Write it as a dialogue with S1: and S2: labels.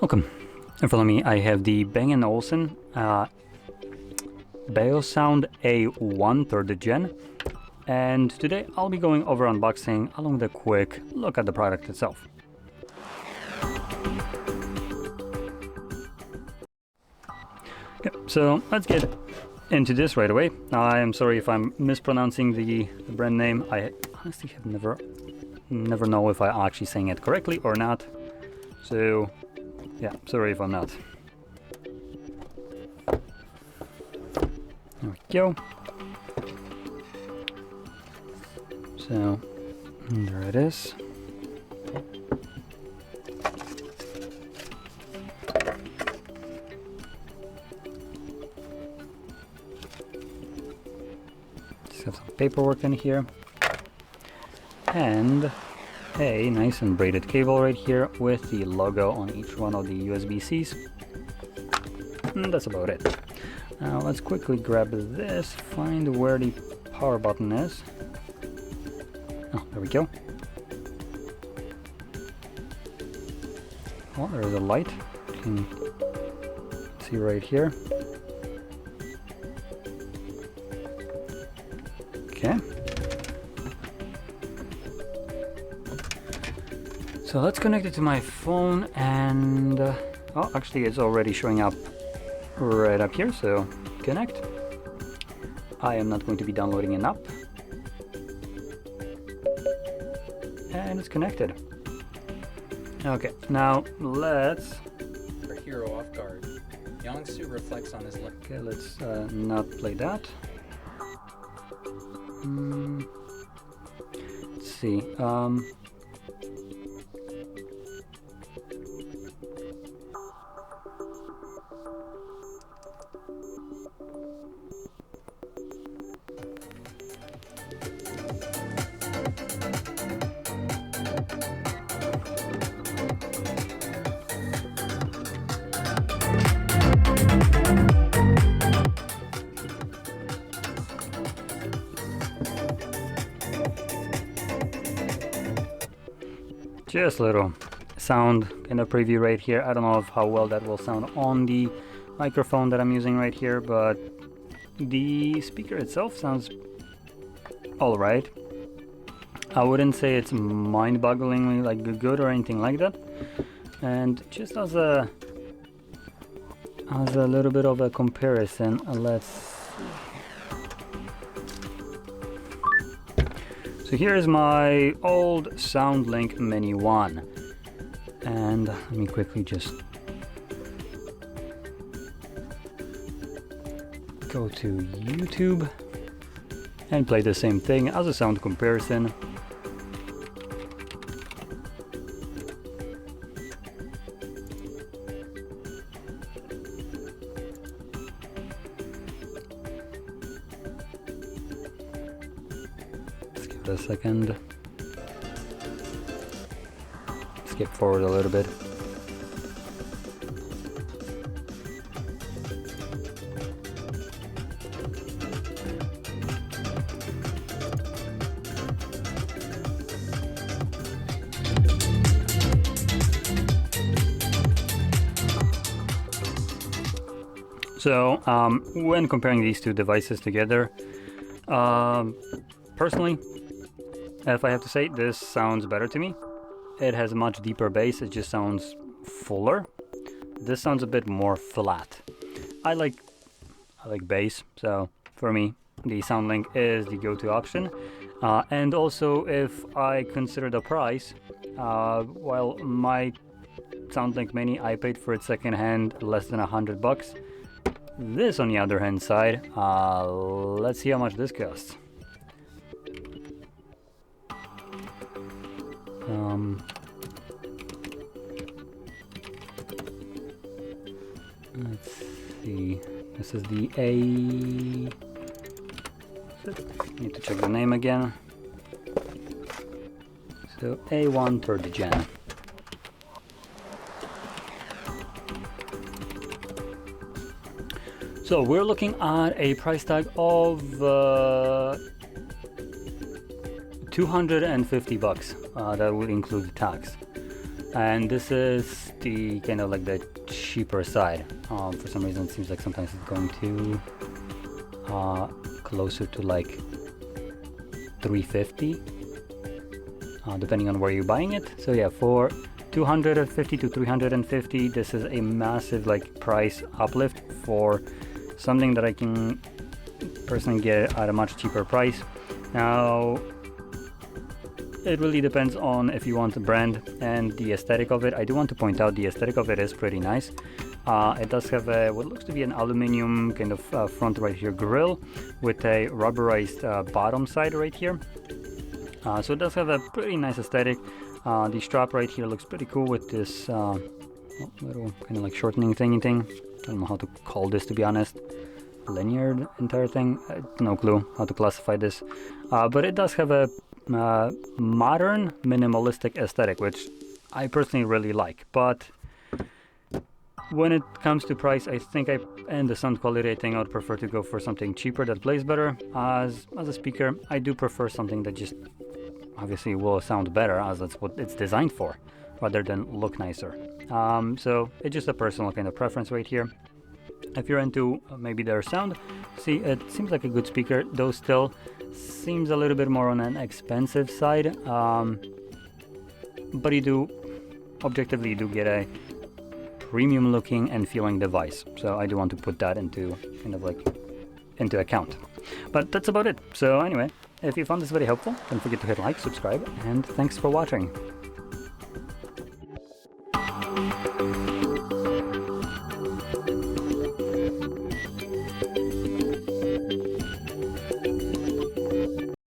S1: Welcome. In front of me I have the Bang & Olufsen Beosound A1 3rd gen, and today I'll be going over unboxing along with a quick look at the product itself. Yep, so let's get into this right away. I am sorry if I'm mispronouncing the brand name. I honestly have never know if I'm actually saying it correctly or not. So yeah, sorry if I'm not. There we go. So there it is. Just have some paperwork in here. And a nice and braided cable right here with the logo on each one of the USB-Cs. And that's about it. Now let's quickly grab this, find where the power button is. Oh, there we go. Oh, there is a light. You can see right here. Okay. So let's connect it to my phone and oh, actually it's already showing up right up here, so connect. I am not going to be downloading an app. And it's connected. Okay, now let's...
S2: Hero off guard. Yangsu reflects on his left.
S1: Okay, let's not play that. Let's see. Just a little sound kind of preview right here. I don't know how well that will sound on the microphone that I'm using right here, but the speaker itself sounds alright. I wouldn't say it's mind-bogglingly like good or anything like that. And just as a little bit of a comparison, let's... So here is my old SoundLink Mini 1, and let me quickly just go to YouTube and play the same thing as a sound comparison. A second. Skip forward a little bit. So when comparing these two devices together, personally, if I have to say, this sounds better to me. It has a much deeper bass, it just sounds fuller. This sounds a bit more flat. I like bass, so for me the SoundLink is the go-to option. And also, if I consider the price, while my SoundLink Mini, I paid for it secondhand less than $100. This, on the other hand side, let's see how much this costs. Let's see, this is the need to check the name again. So A1 3rd gen. So we're looking at a price tag of $250. That would include tax. and this is the kind of like the cheaper side. For some reason it seems like sometimes it's going to closer to like 350, depending on where you're buying it. So yeah, for 250 to 350, this is a massive like price uplift for something that I can personally get at a much cheaper price. Now it really depends on if you want the brand and the aesthetic of it. I do want to point out the aesthetic of it is pretty nice. It does have a, what looks to be an aluminum kind of front right here grill with a rubberized bottom side right here. So it does have a pretty nice aesthetic. The strap right here looks pretty cool with this little kind of like shortening thingy thing. I don't know how to call this, to be honest. Linear entire thing. No clue how to classify this. But it does have a modern minimalistic aesthetic, which I personally really like. But when it comes to price, I think and the sound quality, I think I would prefer to go for something cheaper that plays better. As a speaker, I do prefer something that just obviously will sound better, as that's what it's designed for, rather than look nicer. So it's just a personal kind of preference right here. If you're into maybe their sound, see, it seems like a good speaker, though still seems a little bit more on an expensive side. But you objectively do get a premium looking and feeling device. So I do want to put that into account. But that's about it. So anyway, if you found this very helpful, don't forget to hit like, subscribe, and thanks for watching.